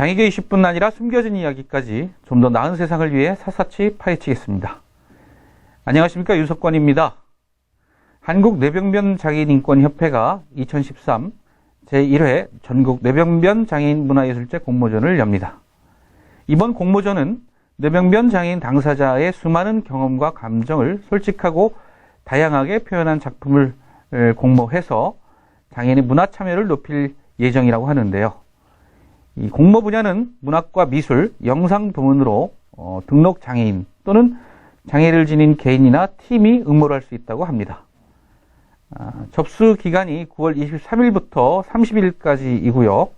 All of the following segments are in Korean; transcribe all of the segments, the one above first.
장애계 20분 아니라 숨겨진 이야기까지 좀 더 나은 세상을 위해 샅샅이 파헤치겠습니다. 안녕하십니까, 유석권입니다. 한국 뇌병변 장애인인권협회가 2013 제1회 전국 뇌병변 장애인 문화예술제 공모전을 엽니다. 이번 공모전은 뇌병변 장애인 당사자의 수많은 경험과 감정을 솔직하고 다양하게 표현한 작품을 공모해서 장애인의 문화 참여를 높일 예정이라고 하는데요. 이 공모 분야는 문학과 미술, 영상 부문으로 등록 장애인 또는 장애를 지닌 개인이나 팀이 응모를 할 수 있다고 합니다. 접수 기간이 9월 23일부터 30일까지이고요.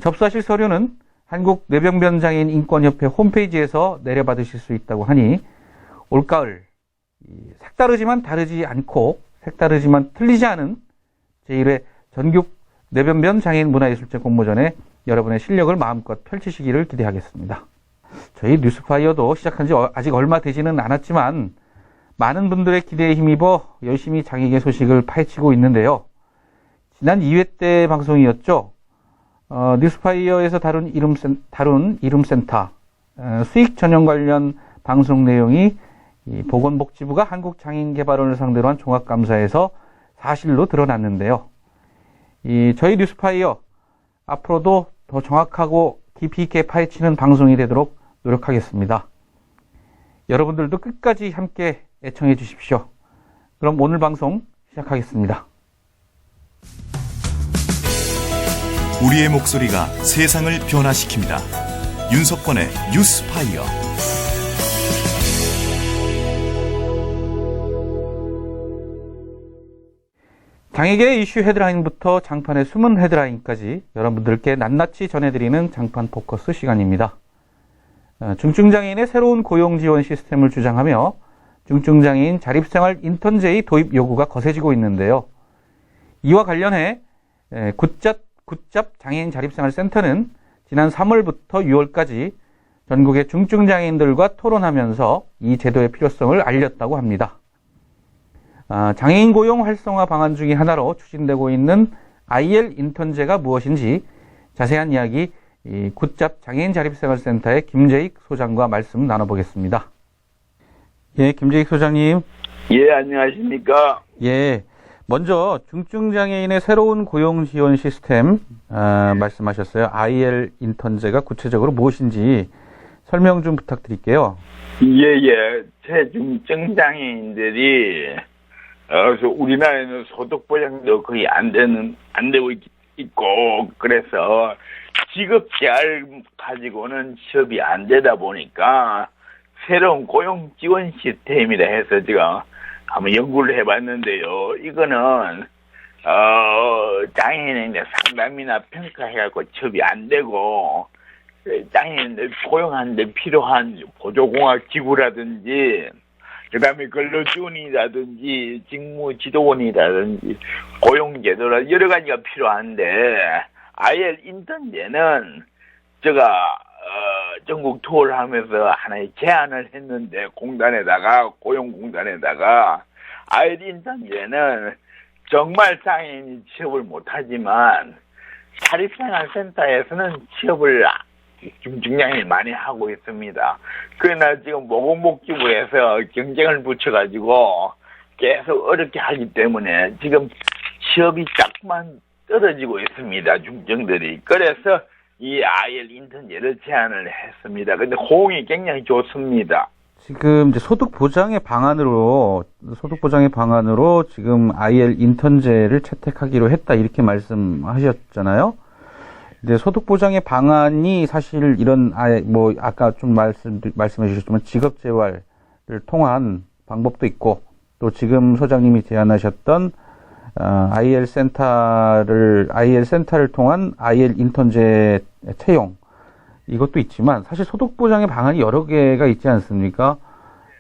접수하실 서류는 한국 뇌병변 장애인 인권협회 홈페이지에서 내려받으실 수 있다고 하니 올가을 색다르지만 다르지 않고 색다르지만 틀리지 않은 제1회 전국 뇌병변 장애인 문화예술제 공모전에 여러분의 실력을 마음껏 펼치시기를 기대하겠습니다. 저희 뉴스파이어도 시작한 지 아직 얼마 되지는 않았지만 많은 분들의 기대에 힘입어 열심히 장애계 소식을 파헤치고 있는데요. 지난 2회 때 방송이었죠. 뉴스파이어에서 다룬 이룸센터 수익 전형 관련 방송 내용이 보건복지부가 한국장애인개발원을 상대로 한 종합감사에서 사실로 드러났는데요. 저희 뉴스파이어 앞으로도 더 정확하고 깊이 있게 파헤치는 방송이 되도록 노력하겠습니다. 여러분들도 끝까지 함께 애청해 주십시오. 그럼 오늘 방송 시작하겠습니다. 우리의 목소리가 세상을 변화시킵니다. 윤석권의 뉴스파이어. 장애계 이슈 헤드라인부터 장판의 숨은 헤드라인까지 여러분들께 낱낱이 전해드리는 장판 포커스 시간입니다. 중증장애인의 새로운 고용 지원 시스템을 주장하며 중증장애인 자립생활 인턴제의 도입 요구가 거세지고 있는데요. 이와 관련해 굿잡 장애인 자립생활센터는 지난 3월부터 6월까지 전국의 중증장애인들과 토론하면서 이 제도의 필요성을 알렸다고 합니다. 장애인 고용 활성화 방안 중의 하나로 추진되고 있는 IL 인턴제가 무엇인지 자세한 이야기 굿잡 장애인 자립생활센터의 김재익 소장과 말씀 나눠보겠습니다. 예, 김재익 소장님. 예, 안녕하십니까. 예, 먼저 중증장애인의 새로운 고용 지원 시스템 말씀하셨어요. IL 인턴제가 구체적으로 무엇인지 설명 좀 부탁드릴게요. 예, 최중증장애인들이 그래서 우리나라에는 소득 보장도 거의 안 되고 있고, 그래서 직업재활 가지고는 취업이 안 되다 보니까 새로운 고용 지원 시스템이라 해서 제가 한번 연구를 해봤는데요. 이거는 장애인의 상담이나 평가해갖고 취업이 안 되고 장애인들 고용하는데 필요한 보조공학 기구라든지 그 다음에 근로지원이라든지 직무지도원이라든지 고용제도라 여러 가지가 필요한데 IL 인턴제는 제가 전국 투어를 하면서 하나의 제안을 했는데 고용공단에다가 IL 인턴제는 정말 장애인이 취업을 못하지만 자립생활센터에서는 취업을 중증장애인 많이 하고 있습니다. 그러나 지금 보건복지부에서 경쟁을 붙여가지고 계속 어렵게 하기 때문에 지금 취업이 자꾸만 떨어지고 있습니다. 중증들이. 그래서 이 IL 인턴제를 제안을 했습니다. 근데 호응이 굉장히 좋습니다. 지금 이제 소득 보장의 방안으로 지금 IL 인턴제를 채택하기로 했다 이렇게 말씀하셨잖아요. 근데 소득 보장의 방안이 사실 이런 아까 좀 말씀해 주셨지만 직업 재활을 통한 방법도 있고 또 지금 소장님이 제안하셨던 IL 센터를 통한 IL 인턴제 채용 이것도 있지만 사실 소득 보장의 방안이 여러 개가 있지 않습니까?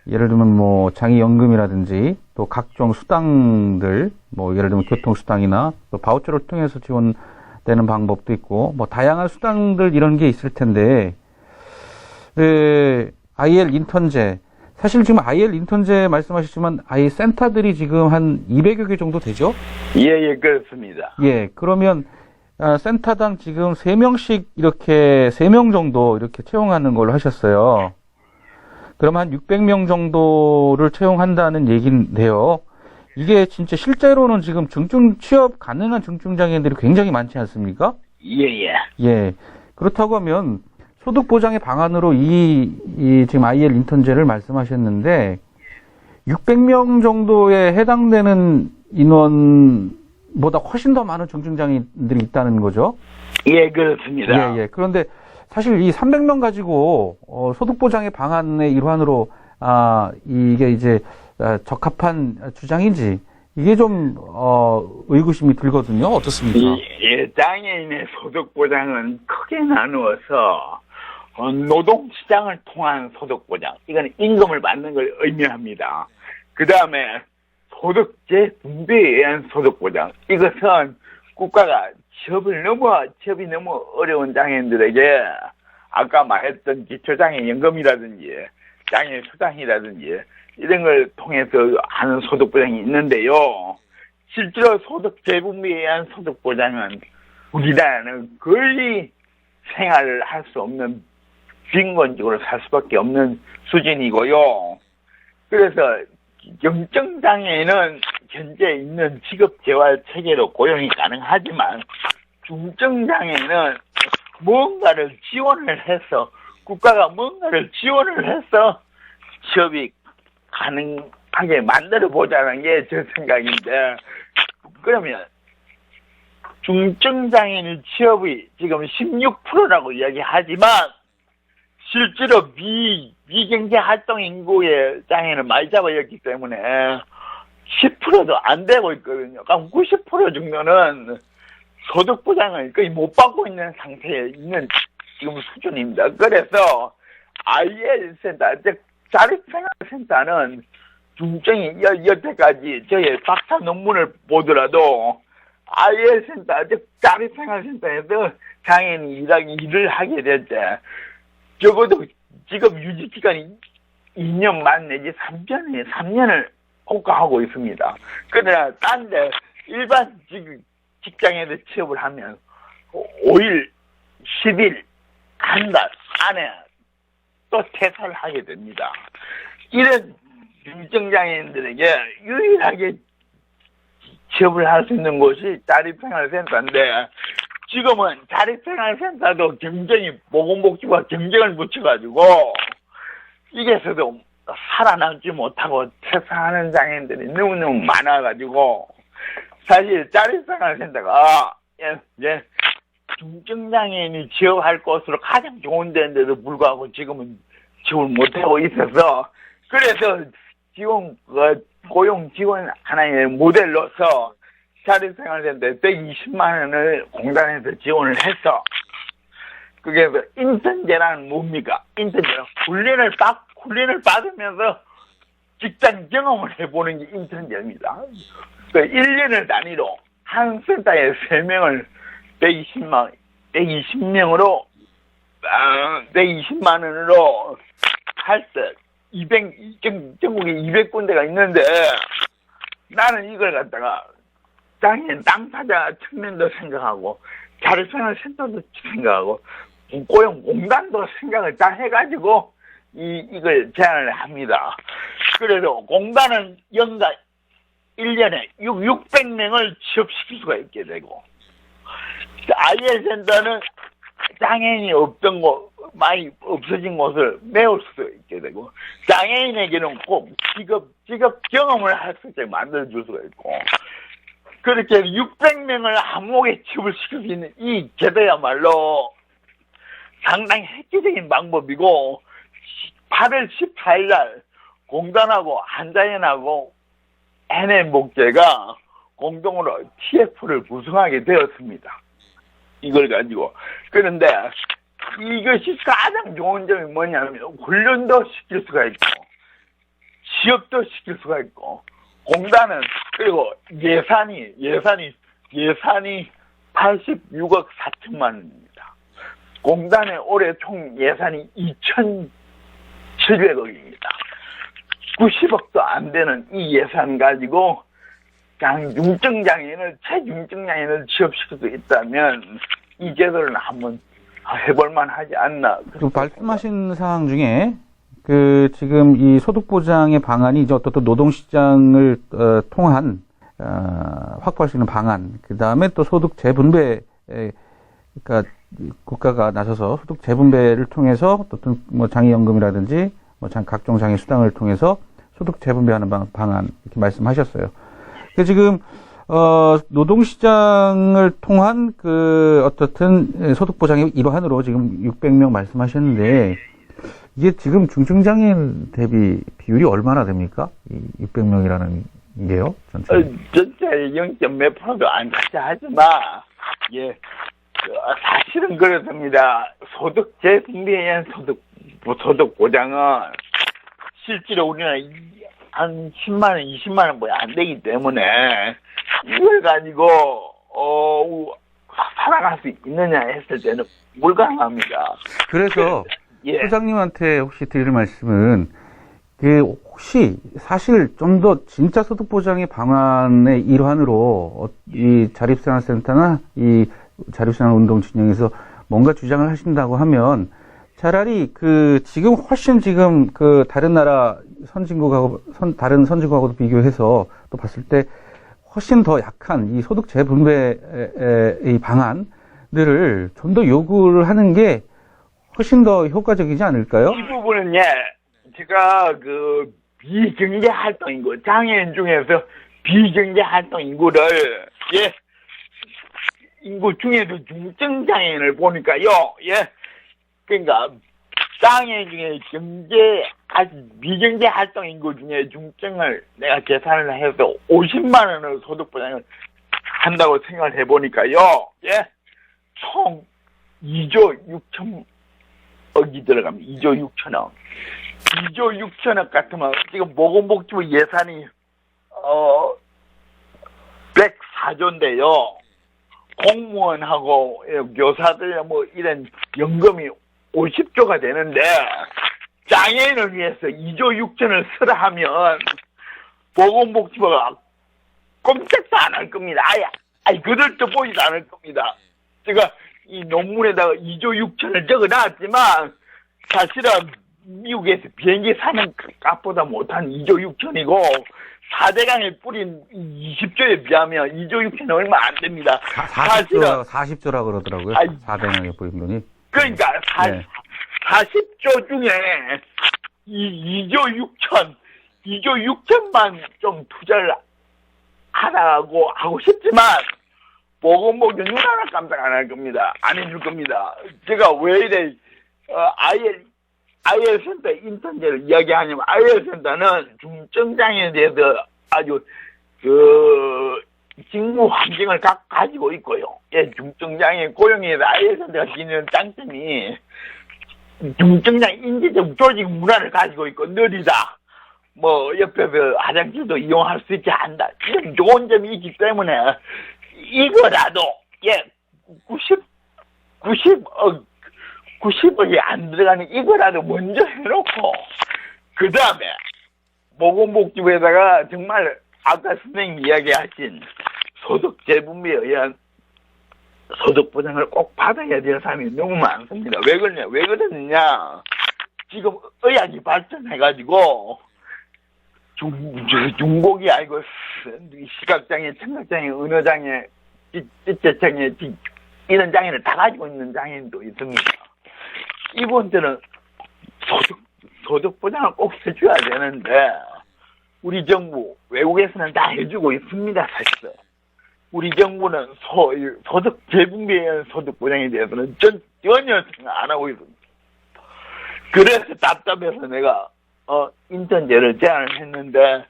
예를 들면 장애연금이라든지 또 각종 수당들 예를 들면 교통수당이나 또 바우처를 통해서 지원되는 방법도 있고 다양한 수당들 이런 게 있을 텐데 IL 인턴제 사실 지금 IL 인턴제 말씀하셨지만 IL 센터들이 지금 한 200여 개 정도 되죠? 예, 그렇습니다. 예, 그러면 센터당 지금 3명씩 이렇게 3명 정도 이렇게 채용하는 걸로 하셨어요. 그럼 한 600명 정도를 채용한다는 얘기인데요. 이게 진짜 실제로는 지금 취업 가능한 중증장애인들이 굉장히 많지 않습니까? 예. 예. 그렇다고 하면 소득 보장의 방안으로 지금 IL 인턴제를 말씀하셨는데 600명 정도에 해당되는 인원보다 훨씬 더 많은 중증장애인들이 있다는 거죠? 예, 그렇습니다. 예. 그런데 사실 이 300명 가지고 소득 보장의 방안의 일환으로 이게 이제 적합한 주장인지 이게 좀 의구심이 들거든요. 어떻습니까? 예, 장애인의 소득 보장은 크게 나누어서 노동시장을 통한 소득 보장, 이건 임금을 받는 걸 의미합니다. 그 다음에 소득재 분배에 의한 소득 보장, 이것은 국가가 취업이 너무 어려운 장애인들에게 아까 말했던 기초장애연금이라든지 장애 수당이라든지 이런 걸 통해서 하는 소득 보장이 있는데요. 실제로 소득 재분배에 의한 소득 보장은 우리나라는 거의 생활을 할 수 없는 빈곤적으로 살 수밖에 없는 수준이고요. 그래서 영적장애인은 현재 있는 직업재활 체계로 고용이 가능하지만 중증장애인은 뭔가를 지원을 해서 국가가 뭔가를 지원을 해서 취업이 가능하게 만들어 보자는 게 제 생각인데, 그러면 중증장애인 취업이 지금 16%라고 이야기하지만 실제로 미경제 활동 인구의 장애는 많이 잡아졌기 때문에 10%도 안 되고 있거든요. 그럼 90% 정도는 소득 보장을 거의 못 받고 있는 상태에 있는 지금 수준입니다. 그래서 IL 센터, 즉 자립생활센터는 중증이 여태까지 저의 박사 논문을 보더라도 IL 센터, 즉 자립생활센터에서 장애인이 일을 하게 될 때 적어도 직업 유지 기간이 2년 만 내지 3년을 호가하고 있습니다. 그러나 딴 데 일반 직장에서 취업을 하면 5일, 10일, 한 달 안에 또 퇴사를 하게 됩니다. 이런 중증장애인들에게 유일하게 취업을 할 수 있는 곳이 자립생활센터인데, 지금은 자립생활센터도 경쟁이 보건복지부가 경쟁을 붙여가지고 이게서도 살아남지 못하고 퇴사하는 장애인들이 너무너무 많아가지고, 사실 자립생활센터가 이제 중증장애인이 취업할 곳으로 가장 좋은 데인데도 불구하고 지금은 취업을 못하고 있어서, 그래서 지원 고용 지원 하나의 모델로서 자립생활센터에 120만 원을 공단에서 지원을 해서, 그게 인턴제라는 뭡니까? 인턴제는 훈련을 받으면서 직장 경험을 해보는 게 인턴제입니다. 1년을 단위로 한 센터에 3명을 120명으로 120만 원으로 할 때 전국에 200군데가 있는데, 나는 이걸 갖다가 장애인 당사자 측면도 생각하고 자립생활센터도 생각하고 고용공단도 생각을 다 해가지고 이걸 제안을 합니다. 그래서 공단은 연간 1년에 600명을 취업시킬 수가 있게 되고, IL 센터는 장애인이 없던 곳, 많이 없어진 곳을 메울 수도 있게 되고, 장애인에게는 꼭 직업 경험을 할 수 있게 만들어줄 수가 있고, 그렇게 600명을 한목에 취업을 시킬 수 있는 이 제도야말로 상당히 획기적인 방법이고, 8월 14일 날 공단하고 한자연하고 NM목재가 공동으로 TF를 구성하게 되었습니다. 이걸 가지고. 그런데 이것이 가장 좋은 점이 뭐냐면 훈련도 시킬 수가 있고 취업도 시킬 수가 있고, 공단은 그리고 예산이 86억 4천만 원입니다. 공단의 올해 총 예산이 2,700억입니다. 90억도 안 되는 이 예산 가지고 중증장애인을, 최중증장애인을 취업시킬 수 있다면, 이 제도를 한번 해볼만 하지 않나. 그 말씀하신 사항 중에, 지금 이 소득보장의 방안이 이제 어떤 노동시장을, 통한, 확보할 수 있는 방안, 그 다음에 또 소득 재분배, 그러니까 국가가 나서서 소득 재분배를 통해서 어떤 뭐 장애연금이라든지 뭐 각종 장애 수당을 통해서 소득 재분배하는 방안 이렇게 말씀하셨어요. 그 지금 노동시장을 통한 어떻든 소득 보장의 일환으로 지금 600명 말씀하셨는데 이게 지금 중증장애인 대비 비율이 얼마나 됩니까? 이 600명이라는 게요? 전체 전체 0.몇 %도 안 차지 하지만 예. 사실은 그렇습니다. 소득 재분배에 의한 소득 보장은 실제로 우리는 한 10만 원, 20만 원 뭐 안 되기 때문에 이걸 가지고 살아갈 수 있느냐 했을 때는 불가능합니다. 그래서 예. 소장님한테 혹시 드릴 말씀은 혹시 사실 좀 더 진짜 소득 보장의 방안의 일환으로 이 자립생활센터나 이 자립생활운동 진영에서 뭔가 주장을 하신다고 하면 차라리 지금 훨씬 지금 다른 나라 다른 선진국하고도 비교해서 또 봤을 때 훨씬 더 약한 이 소득 재분배의 방안들을 좀 더 요구를 하는 게 훨씬 더 효과적이지 않을까요? 이 부분은 예, 제가 비경제 활동 인구, 장애인 중에서 비경제 활동 인구를 예, 인구 중에도 중증장애인을 보니까요, 예, 그러니까 장애인 중에 비경제 활동 인구 중에 중증을 내가 계산을 해서 50만 원을 소득 보장을 한다고 생각을 해보니까요, 예, 총 2조 6천억이 들어갑니다. 2조 6천억. 2조 6천억 같으면 지금 보건복지부 예산이 104조인데요. 공무원하고 교사들 뭐 이런 연금이 50조가 되는데 장애인을 위해서 2조 6천을 쓰라 하면 보건복지부가 꼼짝도 안 할 겁니다. 아예 그들도 보지도 않을 겁니다. 제가 이 논문에다가 2조 6천을 적어놨지만 사실은 미국에서 비행기 사는 값보다 못한 2조 6천이고 4대강에 뿌린 20조에 비하면 2조 6천은 얼마 안 됩니다. 40조라 그러더라고요. 4대강에 뿌린 돈이. 그러니까 네. 40조 중에 2조 6천만 좀 투자를 하라고 하고 싶지만 보건복지 눈 하나 깜짝 안 할 겁니다. 안 해줄 겁니다. 제가 왜 이래 IL 센터 인턴제를 이야기하냐면 IL 센터는 중증장애에 대해서 아주 직무 환경을 가지고 있고요. 예, 중증장애 고용에서 IL 센터가 지니는 장점이 중증장애 인지적 조직 문화를 가지고 있고 느리다. 뭐 옆에서 화장실도 이용할 수 있게 한다. 이런 좋은 점이 있기 때문에 이거라도 예 90억이 안 들어가는 이거라도 먼저 해놓고 그 다음에 보건복지부에다가 정말 아까 선생님 이야기하신 소득 재분배에 의한 소득 보장을 꼭 받아야 될 사람이 너무 많습니다. 왜 그러느냐 지금 의학이 발전해가지고 중복이 아니고 시각장애, 청각장애, 언어장애, 지체장애 이런 장애를 다 가지고 있는 장애인도 있습니다. 이분들은 소득 보장을 꼭 해줘야 되는데 우리 정부 외국에서는 다 해주고 있습니다. 사실 우리 정부는 소득 재분배의 소득 보장에 대해서는 전혀 생각 안 하고 있습니다. 그래서 답답해서 내가 인턴제를 제안을 했는데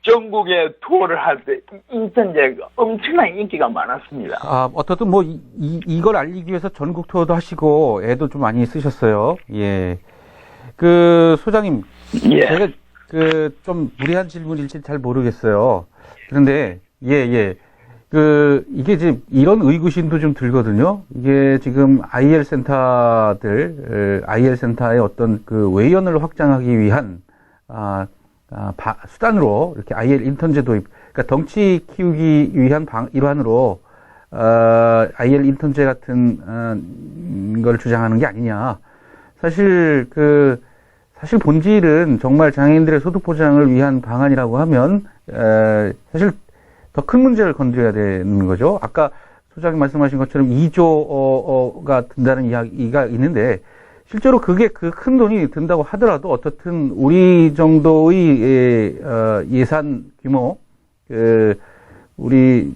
전국에 투어를 할 때 인턴제가 엄청난 인기가 많았습니다. 어떻든 뭐 이걸 알리기 위해서 전국 투어도 하시고 애도 좀 많이 쓰셨어요. 예. 소장님, 예. 제가 좀 무리한 질문일지 잘 모르겠어요. 그런데 예. 이게 지금 이런 의구심도 좀 들거든요. 이게 지금 IL 센터의 어떤 외연을 확장하기 위한 수단으로 이렇게 IL 인턴제 도입. 그러니까 덩치 키우기 위한 일환으로 IL 인턴제 같은 걸 주장하는 게 아니냐. 사실 본질은 정말 장애인들의 소득 보장을 위한 방안이라고 하면 사실 더 큰 문제를 건드려야 되는 거죠. 아까 소장님 말씀하신 것처럼 2조가 든다는 이야기가 있는데 실제로 그게 그 큰 돈이 든다고 하더라도 어떻든 우리 정도의 예산 규모, 우리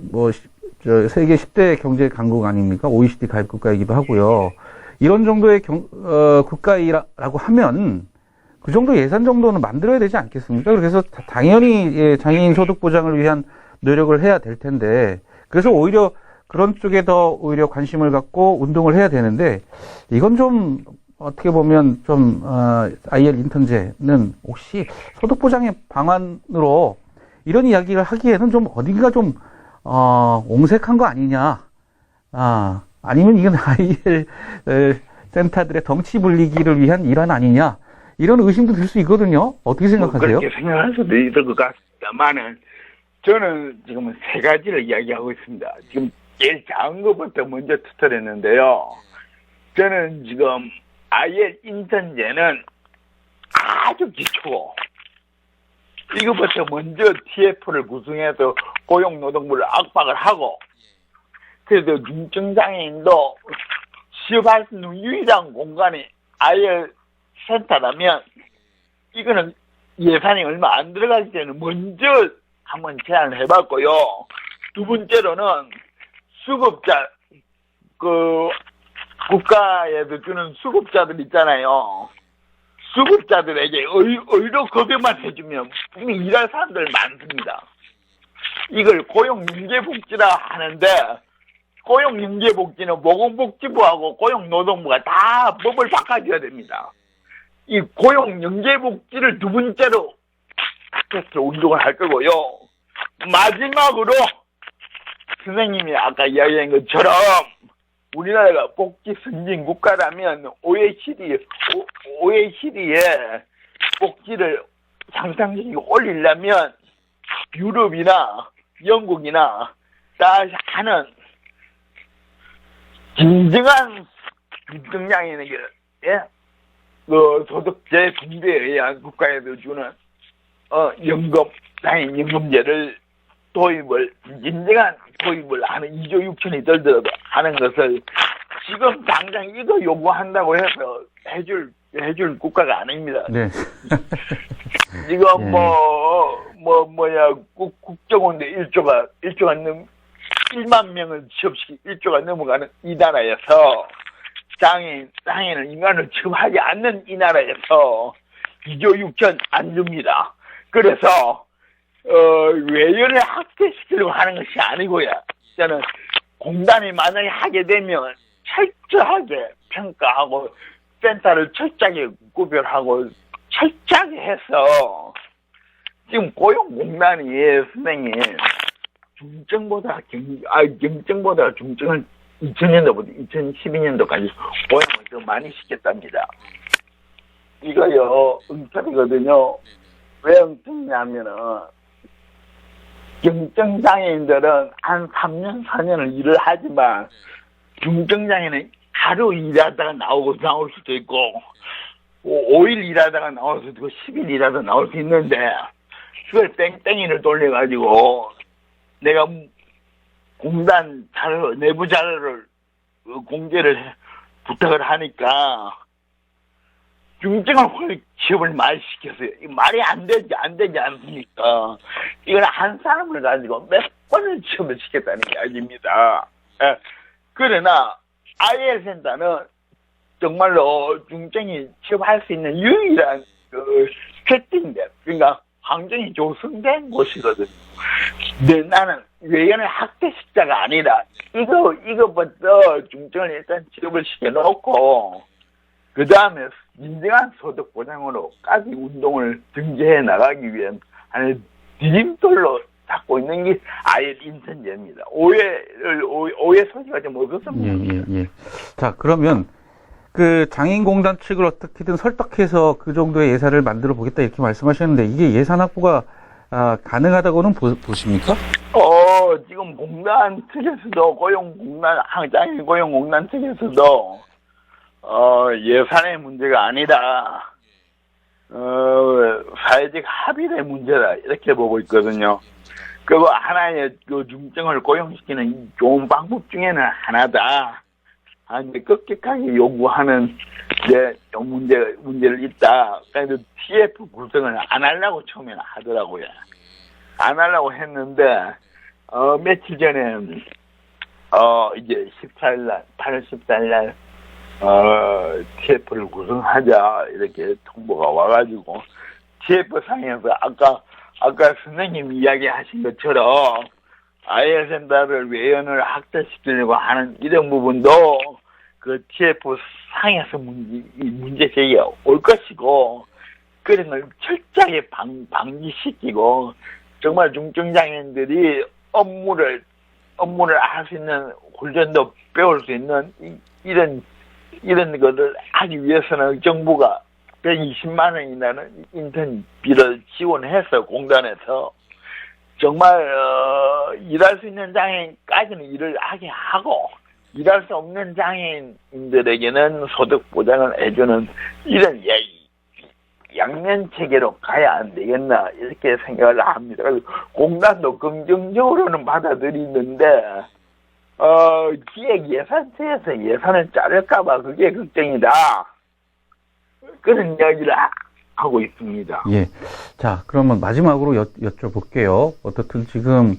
세계 10대 경제 강국 아닙니까? OECD 가입 국가이기도 하고요. 이런 정도의 국가라고 하면 그 정도 예산 정도는 만들어야 되지 않겠습니까? 그래서 당연히 장애인 소득 보장을 위한 노력을 해야 될 텐데, 그래서 오히려 그런 쪽에 더 오히려 관심을 갖고 운동을 해야 되는데, 이건 좀 어떻게 보면 좀 IL 인턴제는 혹시 소득 보장의 방안으로 이런 이야기를 하기에는 좀 어딘가 좀 옹색한 거 아니냐? 아니면 이건 IL 센터들의 덩치 불리기를 위한 일환 아니냐? 이런 의심도 들 수 있거든요. 어떻게 생각하세요? 그렇게 생각할 수도 있을 것 같습니다만은 저는 지금 세 가지를 이야기하고 있습니다. 지금 제일 작은 것부터 먼저 터뜨렸는데요. 저는 지금 IL 인턴제는 아주 기초고 이것부터 먼저 TF를 구성해서 고용노동부를 압박을 하고 그래서 중증장애인도 취업할 수 있는 유일한 공간이 IL 센터라면 이거는 예산이 얼마 안 들어가기 때문에 먼저 한번 제안을 해봤고요. 두 번째로는 수급자 국가에서 주는 수급자들 있잖아요. 수급자들에게 의료 급여만 해주면 이미 일할 사람들 많습니다. 이걸 고용융계복지라 하는데 고용융계복지는 보건복지부하고 고용노동부가 다 법을 바꿔줘야 됩니다. 이 고용융계복지를 두 번째로 팟캐스트로 운동을 할 거고요. 마지막으로 선생님이 아까 이야기한 것처럼 우리나라가 복지 선진 국가라면 OECD에 복지를 상상시키고 올리려면 유럽이나 영국이나 다 하는 진정한 중증장애인에게 소득제 분배에 의한 국가에서 주는 장애인 연금제를 진정한 도입을 하는 2조 6천이 들더라도 하는 것을 지금 당장 이거 요구한다고 해서 해줄 국가가 아닙니다. 네. 지금 국정원대 1만 명을 취업시키 1조가 넘어가는 이 나라에서 장애인을 인간을 취업하지 않는 이 나라에서 2조 6천 안 줍니다. 그래서 외연을 확대시키려고 하는 것이 아니고요. 저는 공단이 만약에 하게 되면 철저하게 평가하고 센터를 철저하게 구별하고 철저하게 해서 지금 고용공단이 선생님 중증보다 경증보다 중증을 2000년도부터 2012년도까지 고용을 더 많이 시켰답니다. 이거요 응답이거든요. 왜 응답이냐면은 경증장애인들은 한 3년, 4년을 일을 하지만 중증장애는 하루 일하다가 나올 수도 있고 5일 일하다가 나올 수도 있고 10일 일하다가 나올 수 있는데 그걸 땡땡이를 돌려가지고 내가 공단 내부 자료를 공개를 부탁을 하니까 중증을 취업을 많이 시켰어요. 이 말이 안 되지 않습니까? 이건 한 사람을 가지고 몇 번을 취업을 시켰다는 이야기입니다. 그러나 IL 센터는 정말로 중증이 취업할 수 있는 유일한 세팅된, 그러니까 환경이 조성된 곳이거든요. 근데 나는 외연을 학대식자가 아니라 이거부터 중증을 일단 취업을 시켜놓고 그 다음에 인정한 소득 보장으로까지 운동을 전개해 나가기 위한 하나의 디딤돌로 잡고 있는 게 IL 인턴제입니다. 오해 소지가 좀 없었습니다. 예. 자, 그러면 그 장애인공단 측을 어떻게든 설득해서 그 정도의 예산을 만들어 보겠다 이렇게 말씀하셨는데 이게 예산 확보가 가능하다고는 보십니까? 지금 공단 측에서도 장애인 고용공단 측에서도 예산의 문제가 아니라 사회적 합의의 문제다 이렇게 보고 있거든요. 그리고 하나의 그 중증을 고용시키는 좋은 방법 중에는 하나다. 급격하게 요구하는 문제를 있다. 그래서 TF 구성을 안 하려고 처음에는 하더라고요. 안 하려고 했는데 며칠 전에 이제 14일날 8월 14일날 TF를 구성하자 이렇게 통보가 와가지고 TF 상에서 아까 선생님 이야기하신 것처럼 IL센터를 외연을 확대시키려고 하는 이런 부분도 그 TF 상에서 문제 제기가 올 것이고 그런 걸 철저하게 방지시키고 정말 중증장애인들이 업무를 할 수 있는 훈련도 배울 수 있는 이런 것을 하기 위해서는 정부가 120만 원이라는 인턴비를 지원해서 공단에서 정말 일할 수 있는 장애인까지는 일을 하게 하고 일할 수 없는 장애인들에게는 소득 보장을 해주는 이런 양면 체계로 가야 안 되겠나 이렇게 생각을 합니다. 그래서 공단도 긍정적으로는 받아들이는데 기획 예산처에서 예산을 자를까봐 그게 걱정이다. 그런 이야기를 하고 있습니다. 예. 자, 그러면 마지막으로 여쭤볼게요. 어떻든 지금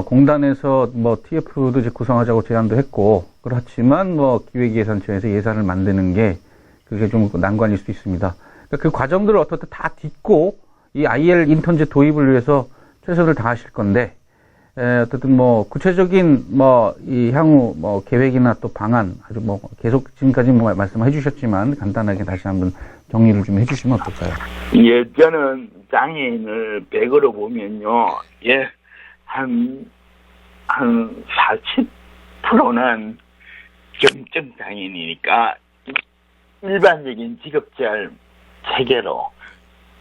공단에서 TF도 이제 구성하자고 제안도 했고 그렇지만 기획예산처에서 예산을 만드는 게 그게 좀 난관일 수도 있습니다. 그러니까 그 과정들을 어떻든 다 딛고 이 IL 인턴제 도입을 위해서 최선을 다하실 건데 어쨌든 구체적인 이 향후 계획이나 또 방안 아주 계속 지금까지 말씀해 주셨지만 간단하게 다시 한번 정리를 좀 해주시면 어떨까요? 저는 장애인을 100으로 보면요, 한 40%는 경증 장애인이니까 일반적인 직업재활 체계로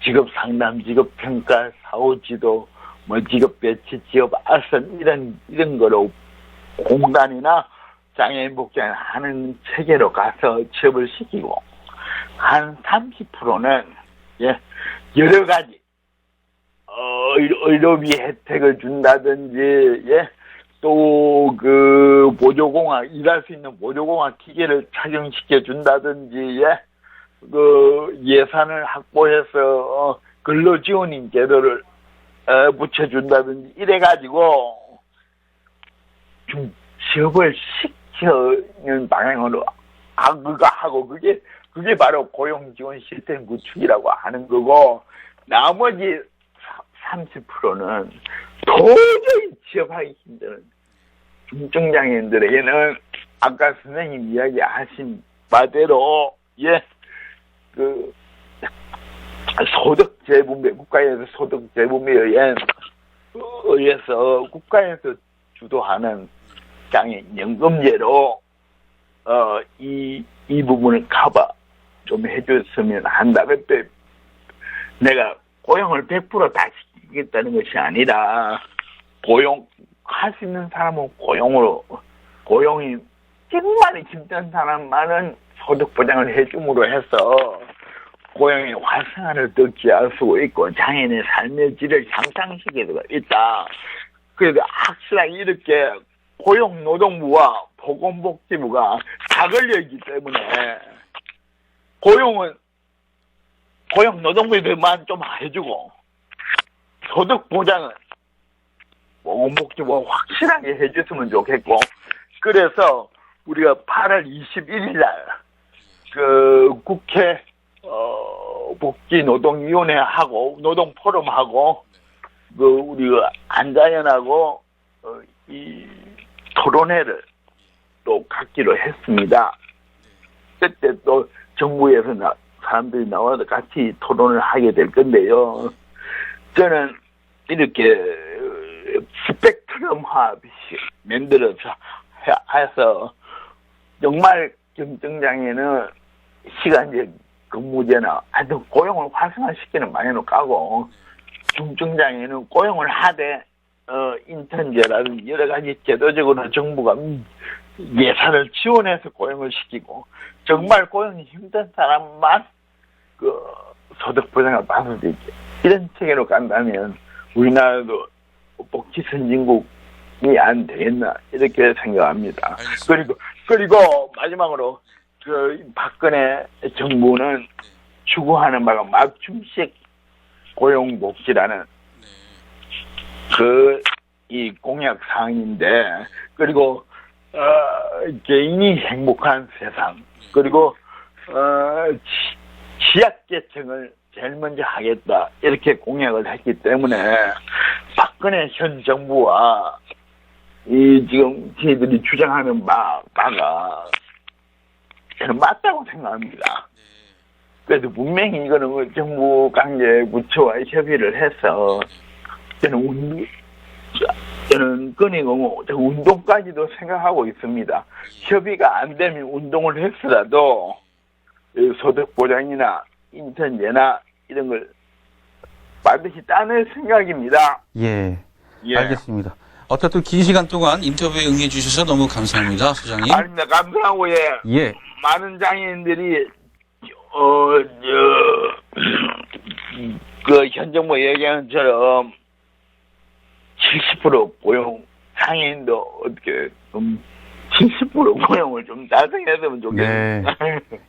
직업 상담, 직업 평가, 사후 지도, 직업 배치, 지역 알선 이런 거로 공단이나 장애인 복지관 하는 체계로 가서 취업을 시키고 한 30%는 여러 가지 의료비 혜택을 준다든지 또 그 보조공학 일할 수 있는 보조공학 기계를 착용시켜 준다든지 그 예산을 확보해서 근로지원인 제도를 붙여준다든지 이래가지고 좀 취업을 시키는 방향으로 하고 그게 바로 고용지원 시스템 구축이라고 하는 거고 나머지 30%는 도저히 취업하기 힘든 중증장애인들에게는 아까 선생님 이야기하신 바대로 그 소득 재분배 국가에서 소득 재분배에 의해서 국가에서 주도하는 장애인 연금제로 이 부분을 커버 좀 해줬으면 한다. 그때 내가 고용을 100% 다 시키겠다는 것이 아니라 고용할 수 있는 사람은 고용이 정말 힘든 사람만은 소득 보장을 해줌으로 해서 고용의 활성화를 더 기할 수 있고 장애인의 삶의 질을 향상시킬 수가 있다. 그래서 확실하게 이렇게 고용노동부와 보건복지부가 다 걸려있기 때문에 고용노동부에만 좀 해주고 소득 보장은 보건복지부가 확실하게 해줬으면 좋겠고 그래서 우리가 8월 21일 날 그 국회 복지노동위원회하고 노동포럼하고 그 우리가 안자연하고 이 토론회를 또 갖기로 했습니다. 그때 또 정부에서 사람들이 나와서 같이 토론을 하게 될 건데요. 저는 이렇게 스펙트럼화 만들어서 해서 정말 경증장애는 시간제 근무제나 하여튼 고용을 활성화시키는 방향으로 가고 중증장애인은 고용을 하되 인턴제라든지 여러 가지 제도적으로 정부가 예산을 지원해서 고용을 시키고 정말 고용이 힘든 사람만 그 소득 보장을 받을 수 있게 이런 체계로 간다면 우리나라도 복지 선진국이 안 되겠나 이렇게 생각합니다. 그리고 마지막으로 그 박근혜 정부는 추구하는 바가 맞춤식 고용복지라는 이 공약 사항인데 그리고 개인이 행복한 세상 그리고 취약계층을 제일 먼저 하겠다 이렇게 공약을 했기 때문에 박근혜 현 정부와 이 지금 저희들이 주장하는 바가 저는 맞다고 생각합니다. 그래서 분명히 이거는 정부 관계 부처와 협의를 해서 저는 끊이고 운동까지도 생각하고 있습니다. 협의가 안 되면 운동을 했더라도 소득 보장이나 인턴제나 이런 걸 반드시 따낼 생각입니다. 예. 알겠습니다. 어쨌든 긴 시간 동안 인터뷰에 응해 주셔서 너무 감사합니다, 소장님. 아닙니다. 감사하고 예. 많은 장애인들이 그 현 정부 얘기하는 처럼 70% 고용 장애인도 어떻게 70% 고용을 좀 달성했으면 좋겠습니다.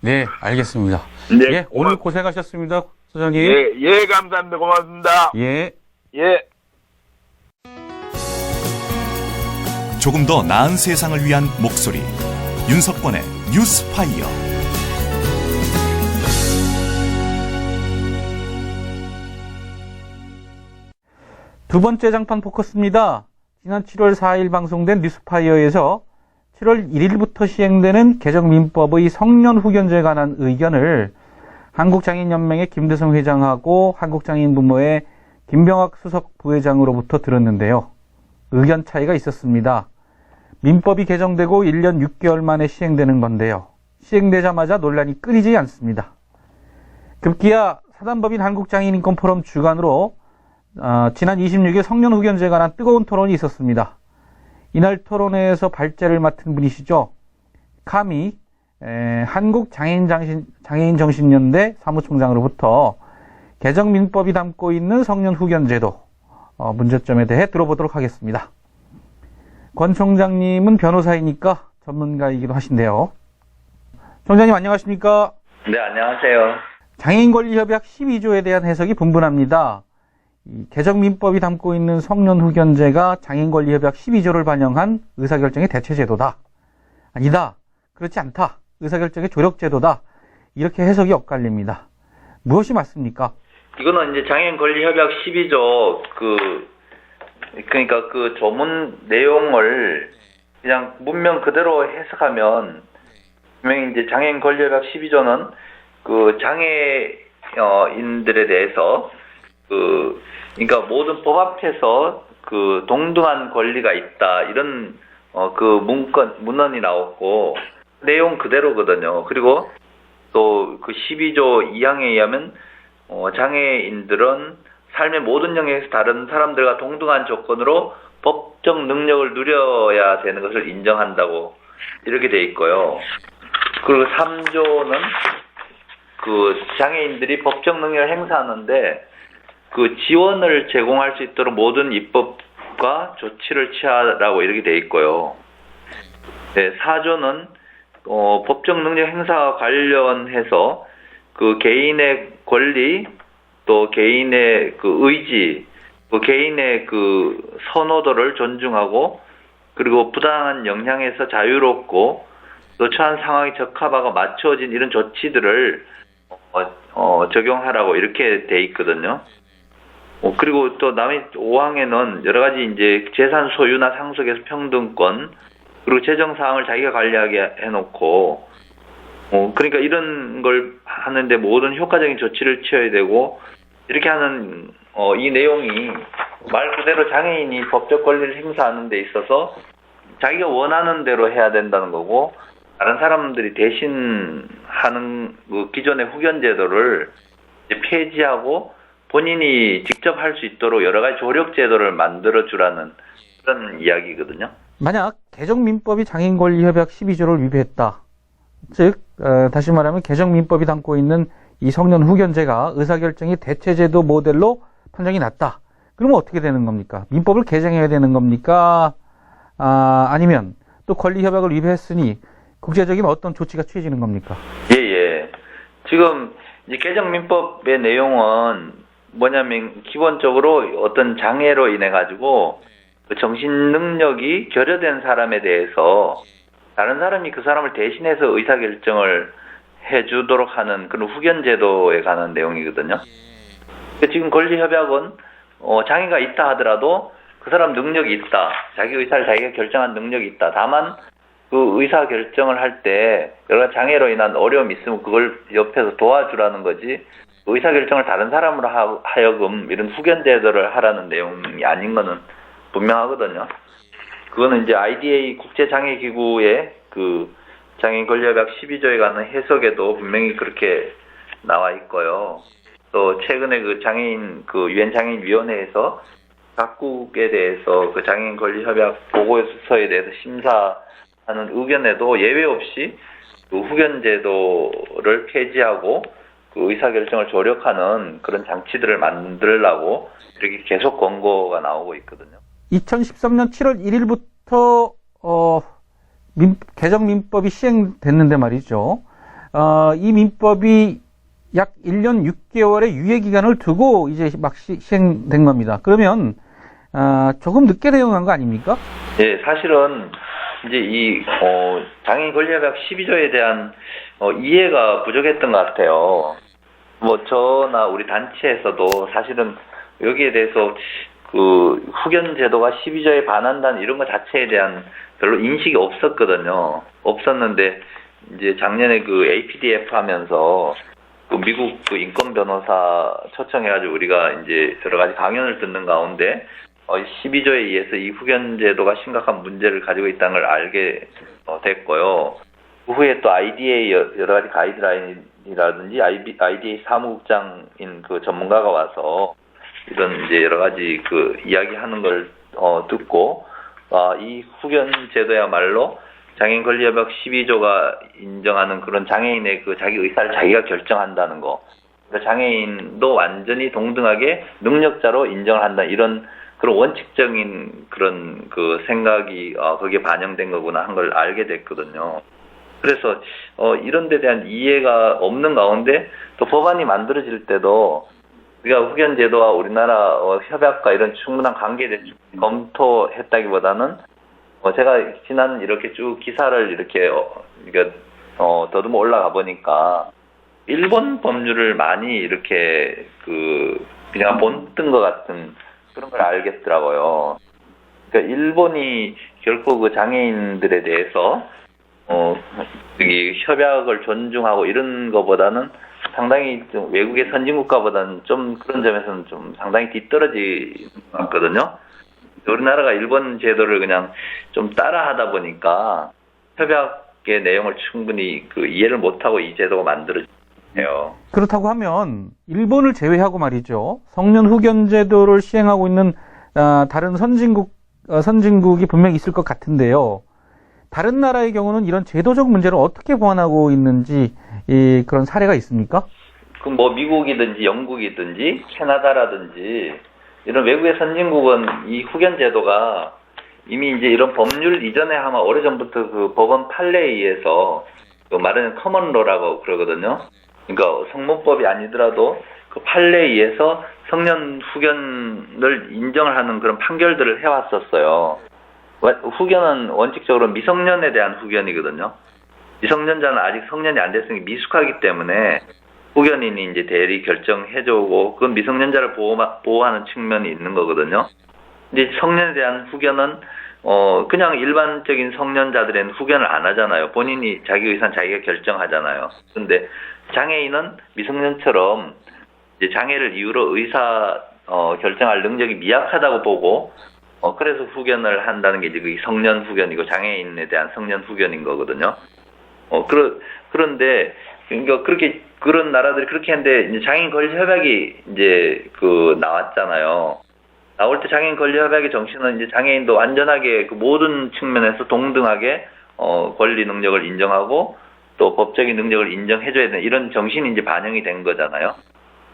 네, 알겠습니다. 네, 예, 오늘 고생하셨습니다, 소장님. 예, 감사합니다. 고맙습니다. 예. 조금 더 나은 세상을 위한 목소리 윤석권의 뉴스파이어. 두 번째 장판 포커스입니다. 지난 7월 4일 방송된 뉴스파이어에서 7월 1일부터 시행되는 개정민법의 성년후견제에 관한 의견을 한국장애인연맹의 김대성 회장하고 한국장애인부모의 김병학 수석 부회장으로부터 들었는데요. 의견 차이가 있었습니다. 민법이 개정되고 1년 6개월 만에 시행되는 건데요. 시행되자마자 논란이 끊이지 않습니다. 급기야 사단법인 한국장애인인권포럼 주관으로 지난 26일 성년후견제에 관한 뜨거운 토론이 있었습니다. 이날 토론회에서 발제를 맡은 분이시죠. 카미 한국장애인정신연대 사무총장으로부터 개정민법이 담고 있는 성년후견제도 문제점에 대해 들어보도록 하겠습니다. 권 총장님은 변호사이니까 전문가이기도 하신데요. 총장님 안녕하십니까? 네, 안녕하세요. 장애인권리협약 12조에 대한 해석이 분분합니다. 이 개정민법이 담고 있는 성년후견제가 장애인권리협약 12조를 반영한 의사결정의 대체제도다. 아니다. 그렇지 않다. 의사결정의 조력제도다. 이렇게 해석이 엇갈립니다. 무엇이 맞습니까? 이거는 이제 장애인권리협약 12조 그러니까 그 조문 내용을 그냥 문명 그대로 해석하면 분명히 이제 장애인권리협약 12조는 그 장애인들에 대해서 그러니까 모든 법 앞에서 그 동등한 권리가 있다 이런 그 문헌이 나왔고 내용 그대로거든요. 그리고 또 그 12조 2항에 의하면 장애인들은 삶의 모든 영역에서 다른 사람들과 동등한 조건으로 법적 능력을 누려야 되는 것을 인정한다고 이렇게 돼 있고요. 그리고 3조는 그 장애인들이 법적 능력을 행사하는데 그 지원을 제공할 수 있도록 모든 입법과 조치를 취하라고 이렇게 돼 있고요. 네, 4조는 법적 능력 행사와 관련해서 그 개인의 권리 또 개인의 그 의지, 그 개인의 그 선호도를 존중하고 그리고 부당한 영향에서 자유롭고 또 처한 상황에 적합하고 맞춰진 이런 조치들을 적용하라고 이렇게 돼 있거든요. 그리고 또 5항에는 여러 가지 이제 재산 소유나 상속에서 평등권 그리고 재정 사항을 자기가 관리하게 해놓고 그러니까 이런 걸 하는데 모든 효과적인 조치를 취해야 되고 이렇게 하는 이 내용이 말 그대로 장애인이 법적 권리를 행사하는 데 있어서 자기가 원하는 대로 해야 된다는 거고 다른 사람들이 대신 하는 그 기존의 후견제도를 이제 폐지하고 본인이 직접 할 수 있도록 여러 가지 조력 제도를 만들어 주라는 그런 이야기거든요. 만약 개정민법이 장애인권리협약 12조를 위배했다. 즉 다시 말하면 개정민법이 담고 있는 이 성년 후견제가 의사결정이 대체제도 모델로 판정이 났다. 그러면 어떻게 되는 겁니까? 민법을 개정해야 되는 겁니까? 아니면 또 권리협약을 위배했으니 국제적인 어떤 조치가 취해지는 겁니까? 예. 지금 이제 개정민법의 내용은 뭐냐면 기본적으로 어떤 장애로 인해 가지고 그 정신 능력이 결여된 사람에 대해서 다른 사람이 그 사람을 대신해서 의사결정을 해주도록 하는 그런 후견제도에 관한 내용이거든요. 지금 권리협약은 장애가 있다 하더라도 그 사람 능력이 있다. 자기 의사를 자기가 결정한 능력이 있다. 다만 그 의사 결정을 할 때 여러 가지 장애로 인한 어려움이 있으면 그걸 옆에서 도와주라는 거지 의사 결정을 다른 사람으로 하여금 이런 후견 제도를 하라는 내용이 아닌 거는 분명하거든요. 그거는 이제 IDA 국제장애기구의 그 장애인 권리협약 12조에 관한 해석에도 분명히 그렇게 나와 있고요. 또 최근에 그 장애인 그 유엔 장애인 위원회에서 각국에 대해서 그 장애인 권리협약 보고서에 대해서 심사하는 의견에도 예외 없이 그 후견 제도를 폐지하고 그 의사결정을 조력하는 그런 장치들을 만들려고 이렇게 계속 권고가 나오고 있거든요. 2013년 7월 1일부터 개정민법이 시행됐는데 말이죠. 이 민법이 약 1년 6개월의 유예기간을 두고 이제 막 시행된 겁니다. 그러면 조금 늦게 대응한 거 아닙니까? 예, 사실은 이제 이 장애인 권리협약 12조에 대한 이해가 부족했던 것 같아요. 뭐 저나 우리 단체에서도 사실은 여기에 대해서 그 후견 제도가 12조에 반한다는 이런 것 자체에 대한 별로 인식이 없었거든요. 없었는데 이제 작년에 그 APDF 하면서 그 미국 그 인권 변호사 초청해가지고 우리가 이제 여러 가지 강연을 듣는 가운데 12조에 의해서 이 후견 제도가 심각한 문제를 가지고 있다는 걸 알게 됐고요. 그 후에 또 IDA 여러 가지 가이드라인이라든지 IDA 사무국장인 그 전문가가 와서 이런 이제 여러 가지 그 이야기하는 걸 듣고 이 후견 제도야말로 장애인 권리협약 12조가 인정하는 그런 장애인의 그 자기 의사를 자기가 결정한다는 거. 그러니까 장애인도 완전히 동등하게 능력자로 인정을 한다. 이런 그런 원칙적인 그런 그 생각이 거기에 반영된 거구나 한 걸 알게 됐거든요. 그래서 이런 데 대한 이해가 없는 가운데 또 법안이 만들어질 때도 우리가 후견 제도와 우리나라 협약과 이런 충분한 관계에 대해서 검토했다기보다는 제가 지난 이렇게 쭉 기사를 이렇게 더듬어 올라가 보니까 일본 법률을 많이 이렇게 그냥 본뜬 것 같은 그런 걸 알겠더라고요. 그러니까 일본이 결코 그 장애인들에 대해서 이 협약을 존중하고 이런 거보다는 상당히 좀 외국의 선진국가보다는 좀 그런 점에서는 좀 상당히 뒤떨어지는 것 같거든요. 우리나라가 일본 제도를 그냥 좀 따라하다 보니까 협약의 내용을 충분히 그 이해를 못하고 이 제도가 만들어지네요. 그렇다고 하면 일본을 제외하고 말이죠. 성년 후견 제도를 시행하고 있는 다른 선진국이 분명히 있을 것 같은데요. 다른 나라의 경우는 이런 제도적 문제를 어떻게 보완하고 있는지 그런 사례가 있습니까? 그 뭐 미국이든지 영국이든지 캐나다라든지 이런 외국의 선진국은 이 후견 제도가 이미 이제 이런 법률 이전에 아마 오래전부터 그 법원 판례에 의해서 그 말하는 커먼로라고 그러거든요. 그러니까 성문법이 아니더라도 그 판례에 의해서 성년 후견을 인정을 하는 그런 판결들을 해왔었어요. 후견은 원칙적으로 미성년에 대한 후견이거든요. 미성년자는 아직 성년이 안 됐으니 미숙하기 때문에 후견인이 이제 대리 결정해주고 그건 미성년자를 보호하는 측면이 있는 거거든요. 근데 성년에 대한 후견은 그냥 일반적인 성년자들은 후견을 안 하잖아요. 본인이 자기 의사는 자기가 결정하잖아요. 근데 장애인은 미성년처럼 이제 장애를 이유로 의사 결정할 능력이 미약하다고 보고 그래서 후견을 한다는 게 이제 그 성년 후견이고 장애인에 대한 성년 후견인 거거든요. 그런데 그러니까 그렇게 그런 나라들이 그렇게 했는데 이제 장애인 권리 협약이 이제 그 나왔잖아요. 나올 때 장애인 권리 협약의 정신은 이제 장애인도 완전하게 그 모든 측면에서 동등하게 권리 능력을 인정하고 또 법적인 능력을 인정해줘야 되는 이런 정신이 이제 반영이 된 거잖아요.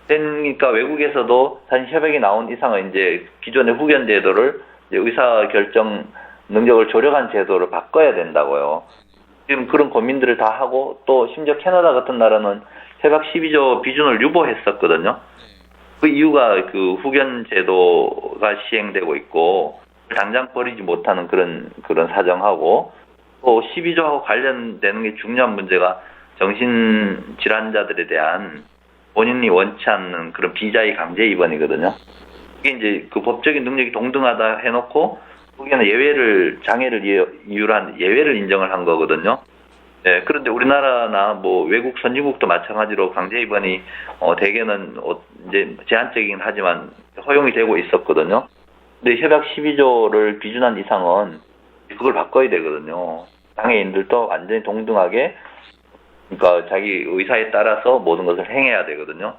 그러니까 외국에서도 사실 협약이 나온 이상은 이제 기존의 후견 제도를 이제 의사 결정 능력을 조력한 제도로 바꿔야 된다고요. 지금 그런 고민들을 다 하고 또 심지어 캐나다 같은 나라는 협약 12조 비준을 유보했었거든요. 그 이유가 그 후견 제도가 시행되고 있고 당장 버리지 못하는 그런 사정하고 또 12조하고 관련되는 게 중요한 문제가 정신질환자들에 대한 본인이 원치 않는 그런 비자의 강제 입원이거든요. 이게 이제 그 법적인 능력이 동등하다 해놓고 거기는 장애를 이유로 한 예외를 인정을 한 거거든요. 네, 그런데 우리나라나 뭐 외국 선진국도 마찬가지로 강제 입원이 대개는 이제 제한적이긴 하지만 허용이 되고 있었거든요. 근데 협약 12조를 비준한 이상은 그걸 바꿔야 되거든요. 장애인들도 완전히 동등하게 그러니까 자기 의사에 따라서 모든 것을 행해야 되거든요.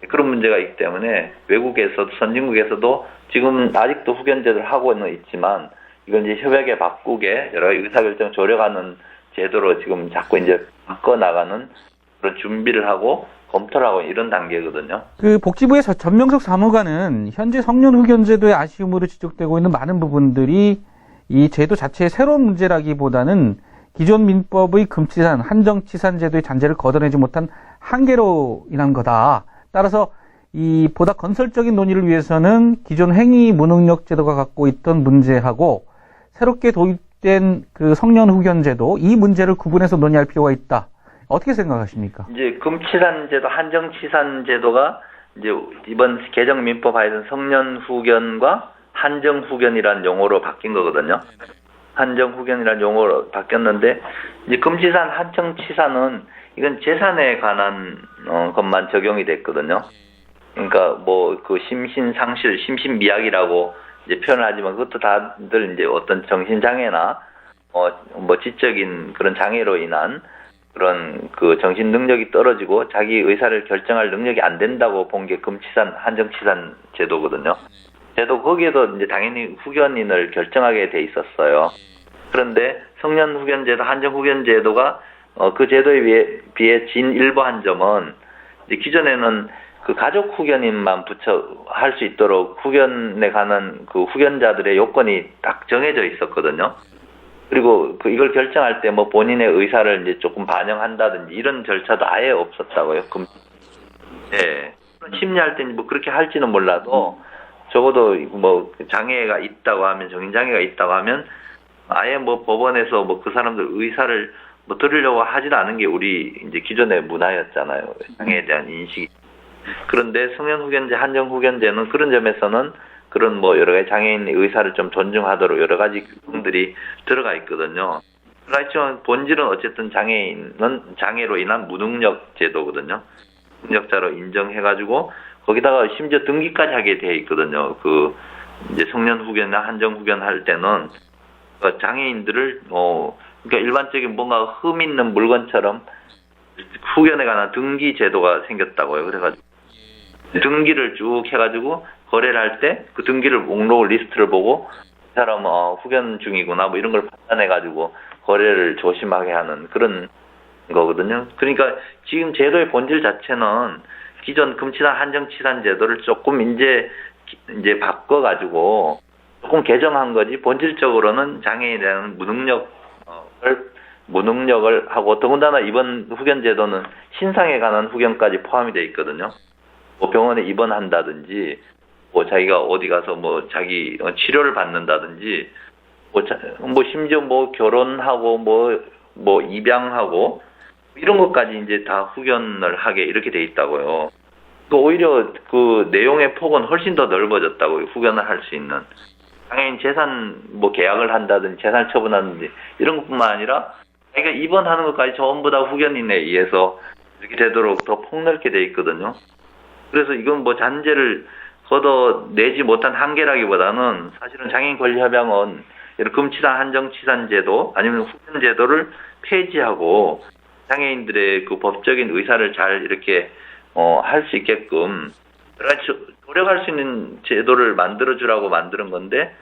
그런 문제가 있기 때문에 외국에서도 선진국에서도 지금 아직도 후견제도를 하고는 있지만 이건 이제 협약에 바꾸게 여러 가지 의사결정 조력하는 제도로 지금 자꾸 이제 바꿔나가는 그런 준비를 하고 검토를 하고 이런 단계거든요. 그 복지부의 전명석 사무관은 현재 성년 후견제도의 아쉬움으로 지적되고 있는 많은 부분들이 이 제도 자체의 새로운 문제라기보다는 기존 민법의 금치산, 한정치산 제도의 잔재를 걷어내지 못한 한계로 인한 거다. 따라서 이 보다 건설적인 논의를 위해서는 기존 행위 무능력 제도가 갖고 있던 문제하고 새롭게 도입된 그 성년 후견 제도 이 문제를 구분해서 논의할 필요가 있다. 어떻게 생각하십니까? 이제 금치산 제도, 한정치산 제도가 이제 이번 개정 민법 하에서는 성년 후견과 한정 후견이라는 용어로 바뀐 거거든요. 한정 후견이라는 용어로 바뀌었는데 이제 금치산, 한정치산은 이건 재산에 관한 것만 적용이 됐거든요. 그러니까 뭐 그 심신상실, 심신미약이라고 이제 표현을 하지만 그것도 다들 이제 어떤 정신장애나 뭐 지적인 그런 장애로 인한 그런 그 정신 능력이 떨어지고 자기 의사를 결정할 능력이 안 된다고 본 게 금치산, 한정치산 제도거든요. 제도 거기에도 이제 당연히 후견인을 결정하게 돼 있었어요. 그런데 성년 후견제도, 한정 후견제도가 그 제도에 비해 진일보한 점은 이제 기존에는 그 가족 후견인만 할 수 있도록 후견에 관한 그 후견자들의 요건이 딱 정해져 있었거든요. 그리고 이걸 결정할 때 뭐 본인의 의사를 이제 조금 반영한다든지 이런 절차도 아예 없었다고요. 예. 심리할 때 뭐 그렇게 할지는 몰라도 적어도 뭐 장애가 있다고 하면 정신장애가 있다고 하면 아예 뭐 법원에서 뭐 그 사람들 의사를 뭐 들으려고 하지도 않은 게 우리 이제 기존의 문화였잖아요. 장애에 대한 인식이. 그런데 성년 후견제, 한정 후견제는 그런 점에서는 그런 뭐 여러 가지 장애인의 의사를 좀 존중하도록 여러 가지 규정들이 들어가 있거든요. 그렇지만 본질은 어쨌든 장애인은 장애로 인한 무능력 제도거든요. 무능력자로 인정해가지고 거기다가 심지어 등기까지 하게 돼 있거든요. 그 이제 성년 후견이나 한정 후견 할 때는 장애인들을 그러니까 일반적인 뭔가 흠 있는 물건처럼 후견에 관한 등기 제도가 생겼다고요. 그래가지고 등기를 쭉 해가지고 거래를 할 때 그 등기를 목록을 리스트를 보고 이 사람 후견 중이구나 뭐 이런 걸 판단해가지고 거래를 조심하게 하는 그런 거거든요. 그러니까 지금 제도의 본질 자체는 기존 금치산, 한정치산 제도를 조금 이제 바꿔가지고 조금 개정한 거지 본질적으로는 장애인에 대한 무능력을 하고 더군다나 이번 후견 제도는 신상에 관한 후견까지 포함이 돼 있거든요. 뭐 병원에 입원한다든지 뭐 자기가 어디 가서 뭐 자기 치료를 받는다든지 뭐 심지어 뭐 결혼하고 뭐 입양하고 이런 것까지 이제 다 후견을 하게 이렇게 돼 있다고요. 그 오히려 그 내용의 폭은 훨씬 더 넓어졌다고요. 후견을 할 수 있는. 장애인 재산 뭐 계약을 한다든지 재산을 처분하든지 이런 것뿐만 아니라 자기가 입원하는 것까지 전부 다 후견인에 의해서 이렇게 되도록 더 폭넓게 돼 있거든요. 그래서 이건 뭐 잔재를 걷어내지 못한 한계라기보다는 사실은 장애인 권리 협약은 이런 금치산, 한정치산 제도 아니면 후견 제도를 폐지하고 장애인들의 그 법적인 의사를 잘 이렇게 할 수 있게끔 여러 가지 노력할 수 있는 제도를 만들어주라고 만드는 건데,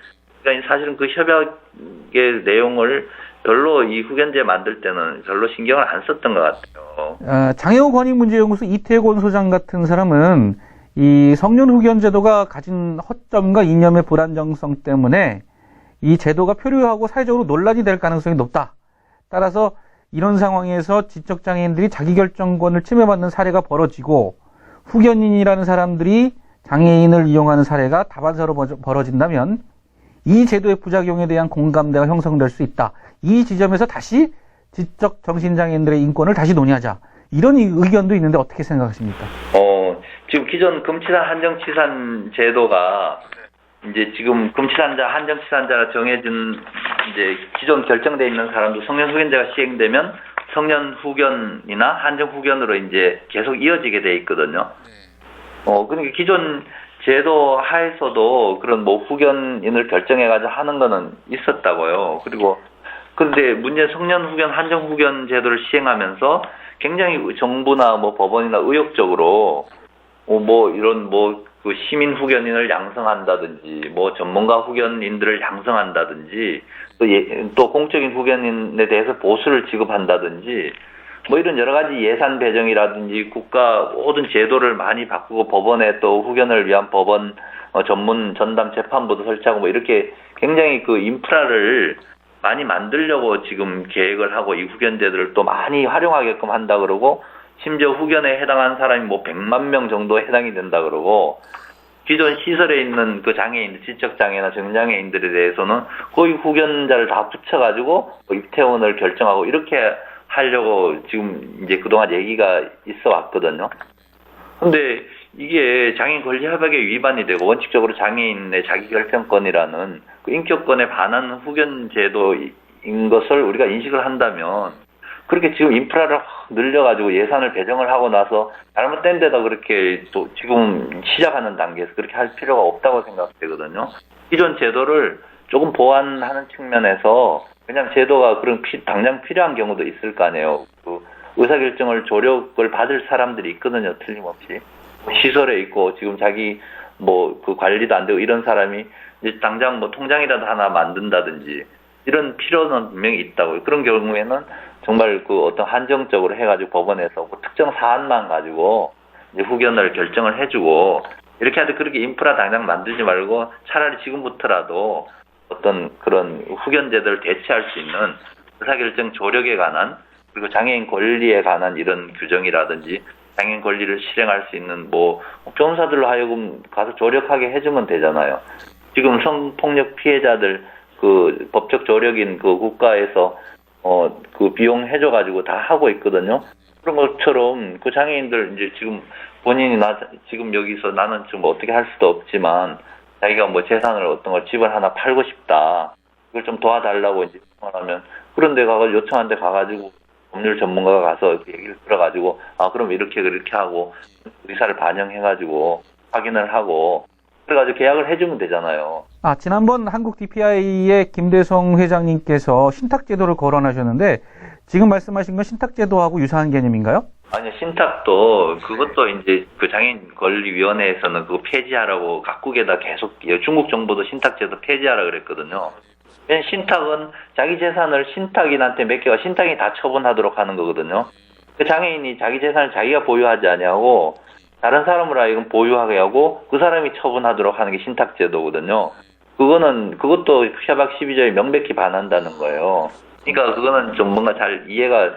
그러니까 사실은 그 협약의 내용을 별로 이 후견제 만들 때는 별로 신경을 안 썼던 것 같아요. 장애우권익문제연구소 이태곤 소장 같은 사람은 이 성년 후견 제도가 가진 허점과 이념의 불안정성 때문에 이 제도가 표류하고 사회적으로 논란이 될 가능성이 높다. 따라서 이런 상황에서 지적장애인들이 자기결정권을 침해받는 사례가 벌어지고 후견인이라는 사람들이 장애인을 이용하는 사례가 다반사로 벌어진다면 이 제도의 부작용에 대한 공감대가 형성될 수 있다. 이 지점에서 다시 지적 정신장애인들의 인권을 다시 논의하자. 이런 의견도 있는데 어떻게 생각하십니까? 지금 기존 금치산 한정치산 제도가 이제 지금 금치산자, 한정치산자가 정해진 이제 기존 결정돼 있는 사람도 성년 후견제가 시행되면 성년 후견이나 한정 후견으로 이제 계속 이어지게 돼 있거든요. 그러니까 기존 제도 하에서도 그런 뭐 후견인을 결정해가지고 하는 거는 있었다고요. 그리고 그런데 문제 성년 후견, 한정 후견 제도를 시행하면서 굉장히 정부나 뭐 법원이나 의욕적으로 뭐 이런 뭐 그 시민 후견인을 양성한다든지 뭐 전문가 후견인들을 양성한다든지 또 공적인 후견인에 대해서 보수를 지급한다든지 뭐 이런 여러 가지 예산 배정이라든지 국가 모든 제도를 많이 바꾸고 법원에 또 후견을 위한 법원 전문 전담 재판부도 설치하고 뭐 이렇게 굉장히 그 인프라를 많이 만들려고 지금 계획을 하고 이 후견제들을 또 많이 활용하게끔 한다 그러고, 심지어 후견에 해당한 사람이 뭐 100만 명 정도 해당이 된다 그러고, 기존 시설에 있는 그 장애인, 지적장애나 정장애인들에 대해서는 거의 후견자를 다 붙여가지고 입퇴원을 결정하고 이렇게 하려고 지금 이제 그동안 얘기가 있어 왔거든요. 근데 이게 장애인 권리 협약에 위반이 되고 원칙적으로 장애인의 자기결정권이라는 그 인격권에 반하는 후견 제도인 것을 우리가 인식을 한다면, 그렇게 지금 인프라를 확 늘려가지고 예산을 배정을 하고 나서 잘못된 데다 그렇게 또 지금 시작하는 단계에서 그렇게 할 필요가 없다고 생각되거든요. 기존 제도를 조금 보완하는 측면에서 그냥 제도가 그런 당장 필요한 경우도 있을 거 아니에요. 그 의사결정을 조력을 받을 사람들이 있거든요. 틀림없이. 시설에 있고 지금 자기 뭐 그 관리도 안 되고 이런 사람이 이제 당장 뭐 통장이라도 하나 만든다든지 이런 필요는 분명히 있다고. 그런 경우에는 정말 그 어떤 한정적으로 해가지고 법원에서 그 특정 사안만 가지고 이제 후견을 결정을 해주고 이렇게 하는데, 그렇게 인프라 당장 만들지 말고 차라리 지금부터라도 어떤 그런 후견제도를 대체할 수 있는 의사결정 조력에 관한, 그리고 장애인 권리에 관한 이런 규정이라든지 장애인 권리를 실행할 수 있는 뭐 변호사들로 하여금 가서 조력하게 해주면 되잖아요. 지금 성폭력 피해자들 그 법적 조력인 그 국가에서 그 비용 해줘가지고 다 하고 있거든요. 그런 것처럼 그 장애인들 이제 지금 본인이 지금 여기서 나는 좀 어떻게 할 수도 없지만 자기가 뭐 재산을 어떤 걸 집을 하나 팔고 싶다. 그걸 좀 도와달라고 이제 요청하면 그런 데 가서 요청한 데 가가지고 법률 전문가가 가서 얘기를 들어가지고 그럼 이렇게 하고 의사를 반영해가지고 확인을 하고 그래가지고 계약을 해주면 되잖아요. 지난번 한국 DPI의 김대성 회장님께서 신탁제도를 거론하셨는데 지금 말씀하신 건 신탁제도하고 유사한 개념인가요? 아니요, 신탁도 그것도 이제 그 장애인 권리위원회에서는 그거 폐지하라고 각국에다 계속, 중국 정부도 신탁제도 폐지하라 그랬거든요. 신탁은 자기 재산을 신탁인한테 맡겨가 신탁이 다 처분하도록 하는 거거든요. 그 장애인이 자기 재산을 자기가 보유하지 아니하고 다른 사람으로 하여금 보유하게 하고 그 사람이 처분하도록 하는 게 신탁제도거든요. 그것도 협약 12조에 명백히 반한다는 거예요. 그러니까 그거는 좀 뭔가 잘 이해가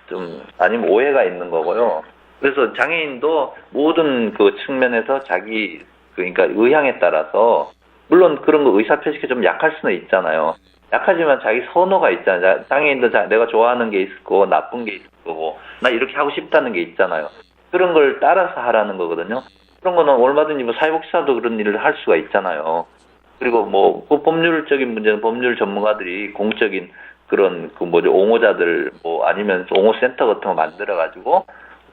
좀 아니면 오해가 있는 거고요. 그래서 장애인도 모든 그 측면에서 그러니까 의향에 따라서 물론 그런 거 의사표시가 좀 약할 수는 있잖아요. 약하지만 자기 선호가 있잖아요. 장애인도 내가 좋아하는 게 있을 거고 나쁜 게 있을 거고 나 이렇게 하고 싶다는 게 있잖아요. 그런 걸 따라서 하라는 거거든요. 그런 거는 얼마든지 뭐 사회복지사도 그런 일을 할 수가 있잖아요. 그리고 뭐 그 법률적인 문제는 법률 전문가들이 공적인 그런 옹호자들 뭐 아니면 옹호센터 같은 거 만들어가지고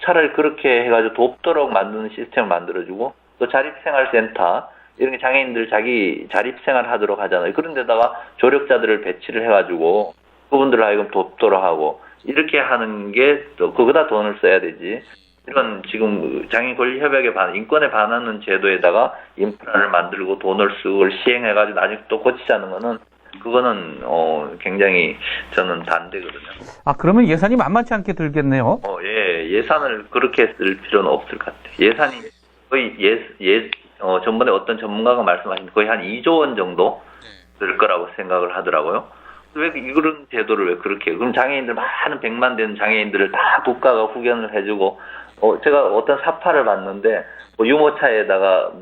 차라리 그렇게 해가지고 돕도록 만드는 시스템을 만들어주고 또 자립생활센터 이런 게 장애인들 자기 자립생활 하도록 하잖아요. 그런 데다가 조력자들을 배치를 해가지고 그분들을 하여금 돕도록 하고 이렇게 하는 게 또 그거다 돈을 써야 되지. 이런 지금 장애인 권리 협약에 인권에 반하는 제도에다가 인프라를 만들고 돈을 쓰고 그걸 시행해가지고 나중에 또 고치자는 거는 그거는 굉장히 저는 반대거든요. 아, 그러면 예산이 만만치 않게 들겠네요. 예, 예산을 그렇게 쓸 필요는 없을 것 같아요. 예산이 거의 전번에 어떤 전문가가 말씀하신 거의 한 2조 원 정도 들 거라고 생각을 하더라고요. 왜 이런 제도를 왜 그렇게 해요? 그럼 장애인들 많은 100만 되는 장애인들을 다 국가가 후견을 해주고 제가 어떤 사파를 봤는데 유모차에다가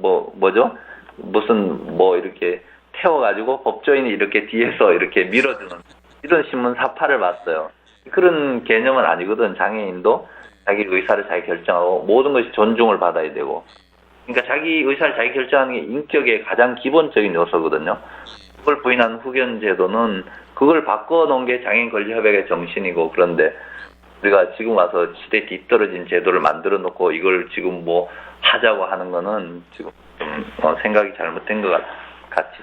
이렇게 태워가지고 법조인이 이렇게 뒤에서 이렇게 밀어주는 이런 신문 사파를 봤어요. 그런 개념은 아니거든. 장애인도 자기 의사를 잘 결정하고 모든 것이 존중을 받아야 되고. 그러니까 자기 의사를 잘 결정하는 게 인격의 가장 기본적인 요소거든요. 그걸 부인한 후견 제도는 그걸 바꿔놓은 게 장애인 권리 협약의 정신이고, 그런데 우리가 지금 와서 시대에 뒤떨어진 제도를 만들어 놓고 이걸 지금 하자고 하는 거는 지금 좀 생각이 잘못된 것 같이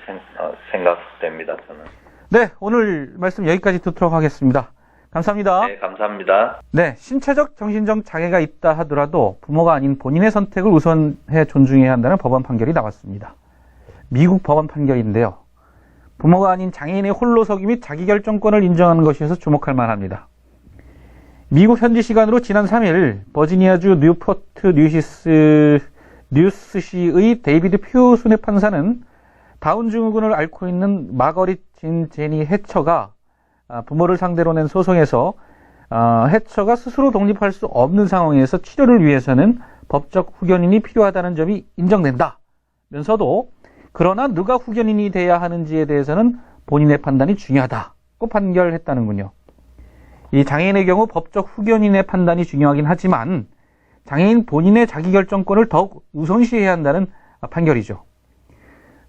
생각됩니다, 저는. 네, 오늘 말씀 여기까지 듣도록 하겠습니다. 감사합니다. 네, 감사합니다. 네, 신체적, 정신적 장애가 있다 하더라도 부모가 아닌 본인의 선택을 우선해 존중해야 한다는 법원 판결이 나왔습니다. 미국 법원 판결인데요. 부모가 아닌 장애인의 홀로서기 및 자기결정권을 인정하는 것이어서 주목할 만합니다. 미국 현지 시간으로 지난 3일 버지니아주 뉴포트 뉴스시의 데이비드 퓨 순회 판사는 다운 증후군을 앓고 있는 마거릿 진 제니 해처가 부모를 상대로 낸 소송에서 해처가 스스로 독립할 수 없는 상황에서 치료를 위해서는 법적 후견인이 필요하다는 점이 인정된다면서도 그러나 누가 후견인이 돼야 하는지에 대해서는 본인의 판단이 중요하다고 판결했다는군요. 이 장애인의 경우 법적 후견인의 판단이 중요하긴 하지만 장애인 본인의 자기결정권을 더욱 우선시해야 한다는 판결이죠.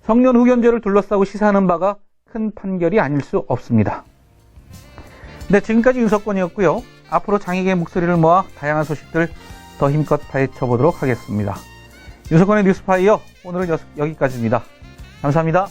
성년 후견제를 둘러싸고 시사하는 바가 큰 판결이 아닐 수 없습니다. 네, 지금까지 윤석권이었고요. 앞으로 장애계의 목소리를 모아 다양한 소식들 더 힘껏 파헤쳐보도록 하겠습니다. 윤석권의 뉴스파이어, 오늘은 여기까지입니다. 감사합니다.